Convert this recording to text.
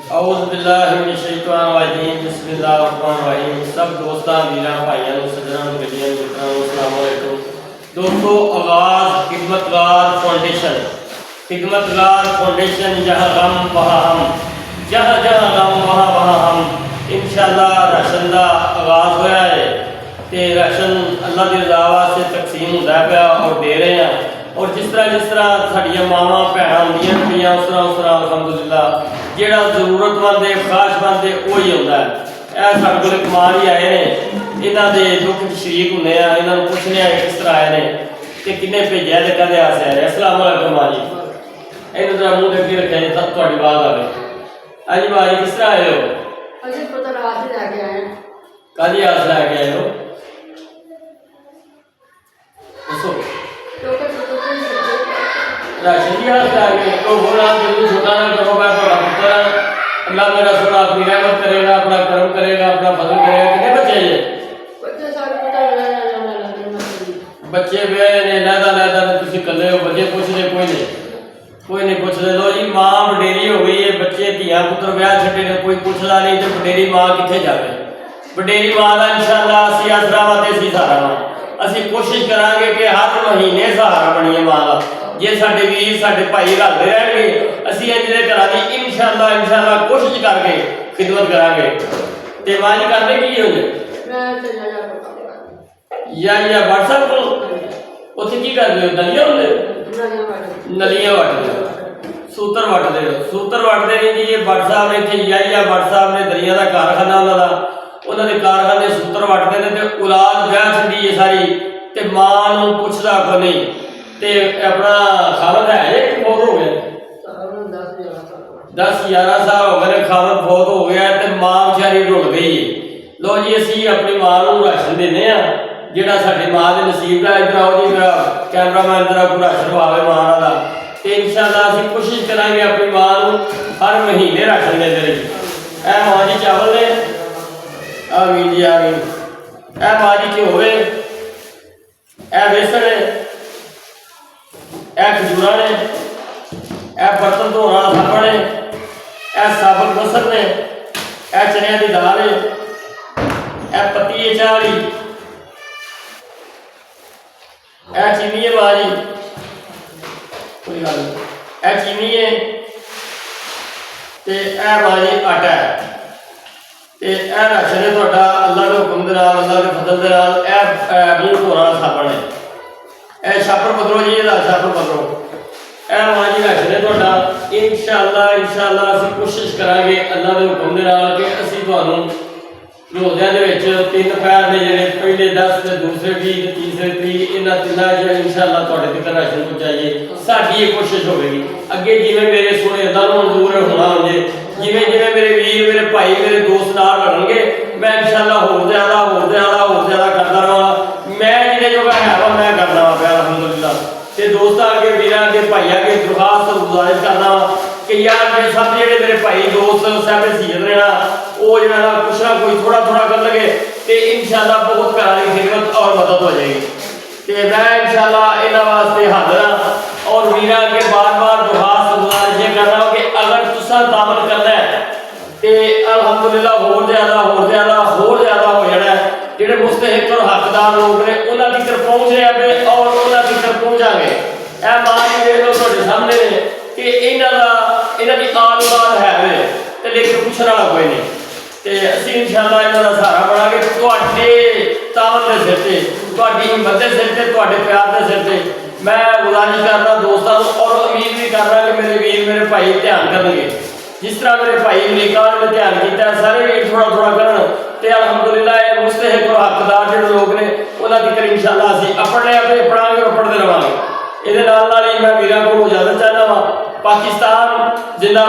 औज़ बिल्लाहि मिनश शैतानिर रजीम बिस्मिल्लाहिर रहमानिर रहीम। सब दोस्तां वीरां भाइयों सज्जनों गड्डियां मित्रों अस्सलाम वालेकुम। दोस्तों, आगाज़ खिदमतगार फाउंडेशन जहाँ गम वहाँ हम, जहाँ जहाँ गम वहाँ वहाँ हम। इंशाअल्लाह राशन का आगाज़ होया है तो राशन अल्लाह की रज़ा वास्ते तकसीम होता पाया और दे रहे हैं। और जिस तरह साड़ियाँ मावां भैणां होंदियां पईयां उस तरह अलहमदुलिल्लाह जिहड़ा जरूरतमंद है ख्वाहिशमंद है वही आता है। यह साढ़े को कमाल ही आए हैं, इन्हों के दुख शरीक होंगे, इन्हों पूछने किस तरह आए हैं कि किन्ने भेजा तो कहते आस आए। अस्सलाम वालेकुम माँ जी, इन्होंने जरा मूँह अगे रखा जी तब थोड़ी बात आए। हाँ जी माँ जी, किस तरह आए हो? अजी पता रात ही लैके आए हैं। कादी आस लैके आए हो? दसो। राशन की आस लैके तो बोला जल्दी छोटा ना करो, मैं थोड़ा पुत्र अल्लाह मेरा सोना अपनी रहमत करेगा, अपना कर्म करेगा, अपना फजल करेगा। कितने बच्चे ये? बच्चे सारे पता लगा बच्चे वे ने लैदा तुसी कल्ले हो, बच्चे पूछदे कोई नहीं पूछदे। लो जी, मां वडेरी हो गई है, बच्चे धियां पुत्र ब्याह छड्डे ने, कोई पुछदा नहीं तो वडेरी मां कित्थे जावे? वडेरी मां दा इंशाअल्लाह असीं आसरा ते असीं सहारा वां। असीं कोशिश करांगे कि हर महीने सहारा बणीए मां दा। जे साडे वीर साडे भाई रलदे रहणगे असीं इंज दे घरां दी इंशाअल्लाह कोशिश करके खिदमत करांगे। ते मां जी करदे की होंदे? मैं चला जा या व्हाट्सएप को उत्थे की करदे हो? दलिया होंदे नलियां वटदे सूतर वटदे नहीं जी। ये व्हाट्सएप ने इत्थे या व्हाट्सएप ने दलिया का कारखाना उन्होंने कारखाने सूतर वटदे ने ते औलाद ब्याह छड्डी है सारी ते मां नूं पुछदा कोई नहीं ते अपना खावत है जे बहुत हो गया 10-11 साल हो गए खावत बहुत हो गया ते मां बेचारी रुल गई है। लो जी, असीं अपनी मां नूं राशन देने आ जिहड़ा साडी मां दे नसीब दा। इधर आओ जी, मेरा कैमरामैन जरा कोई राशन पावे मां दा ते इंशाअल्लाह असीं कोशिश करांगे अपनी मां नूं हर महीने राशन देंदे रहिए। ऐ मां जी चावल ने, आमीन जी आमीन। ऐ मां जी घ्यो है, ऐ बेसन है, ऐ खजूरा ने, ऐ बर्तन धोने वाला साबण है, ऐ साबुत मसर ने, ऐ चने की दाल है, ऐ पत्ती है चाह वाली, ऐ चीनी है मां जी, कोई गल नहीं, ऐ चीनी है ते ऐ मां जी आटा है ते ऐ राशन है तुहाडा अल्लाह के हुक्म दे नाल, अल्लाह के फजल दे नाल। ऐ मूँह धोने वाला साबण है, ऐ छापर पकड़ो जी, ਇਹਦਾ छापर पकड़ो। ऐ मां जी राशन है तुहाडा। इंशाअल्लाह असीं कोशिश करांगे अल्लाह के हुक्म दे नाल कि असीं तुहानूं रोज़िਆਂ ਦੇ ਵਿੱਚ 3 ਪੈਰ ਦੇ ਜਿਹੜੇ ਪਹਿਲੇ 10 ਤੇ ਦੂਸਰੇ 20 ਤੇ ਤੀਸਰੇ 30 ਇਹਨਾਂ ਤਿੰਨਾਂ ਚ इंशाअल्लाह ਤੁਹਾਡੇ ਤੱਕ ਰਾਸ਼ਨ ਪਹੁੰਚਾਈਏ। ਸਾਡੀ ਇਹ ਕੋਸ਼ਿਸ਼ ਹੋਵੇਗੀ। ਅੱਗੇ ਜਿਵੇਂ ਮੇਰੇ ਸੋਹਣੇ ਅੱਲਾ ਨੂੰ ਮਨਜ਼ੂਰ ਹੋਣਾ ਹੁੰਦੇ, ਜਿਵੇਂ ਮੇਰੇ ਵੀਰ ਮੇਰੇ ਭਾਈ ਮੇਰੇ ਦੋਸਤ ਨਾਲ ਰਲਣਗੇ, ਮੈਂ इंशाअल्लाह ਹੋਰ ਜ਼ਿਆਦਾ ਕਰਦਾ ਰਹਾਂ। मैं जिन्हें जो है मैं करना वा प्यार अलहमदुलिल्लाह। ते दोस्तों अगे वीरां अगे भाइयों अगे दरखास्त और गुजारिश करना वा कि यार ये सब जेडे मेरे भाई दोस्त साहब सीयत ने ना वो जरा कुछ ना कोई थोड़ा कर लगे तो इंशाअल्लाह बहुत घरां दी खिदमत और मदद हो जाएगी। तो मैं इंशाअल्लाह इन्हां वास्ते हाज़िर हाँ और वीरां अगे बार दरखास्त गुजारिश करना कि अगर तुसां दामन करना है तो अलहमदुलिल्लाह होर ज़्यादा हो जाना है। ਜਿਹੜੇ मुस्तहिक और हकदार लोग ने उन्होंने तक पहुँच रहे हैं और उन्होंने तक पहुँचांगे। यह मां जी देख लो ਤੁਹਾਡੇ सामने ने कि इन्हों की आल औलाद है तो लेकिन पूछने वाला कोई नहीं। तो असीं इंशाअल्लाह इन्हों का सहारा बनांगे ਤੁਹਾਡੇ तावन के सिर से, ਤੁਹਾਡੀ हिम्मत के सिर से, ਤੁਹਾਡੇ प्यार के सिर से। मैं गुजारिश करना दोस्तों और उम्मीद भी करना कि मेरे वीर मेरे भाई ध्यान करेंगे जिस तरह मेरे भाई अमरीका ने ध्यान किया। सारे वीर थोड़ा करन ते अलहमदुलिल्लाह मुस्तहिक और हकदार जो लोग ने उन्होंने तक इंशाअल्लाह असीं अपने पढ़ांगे अपने रहांगे। ये मैं वीरां को इजाजत चाहना वा। पाकिस्तान जिंदाबाद।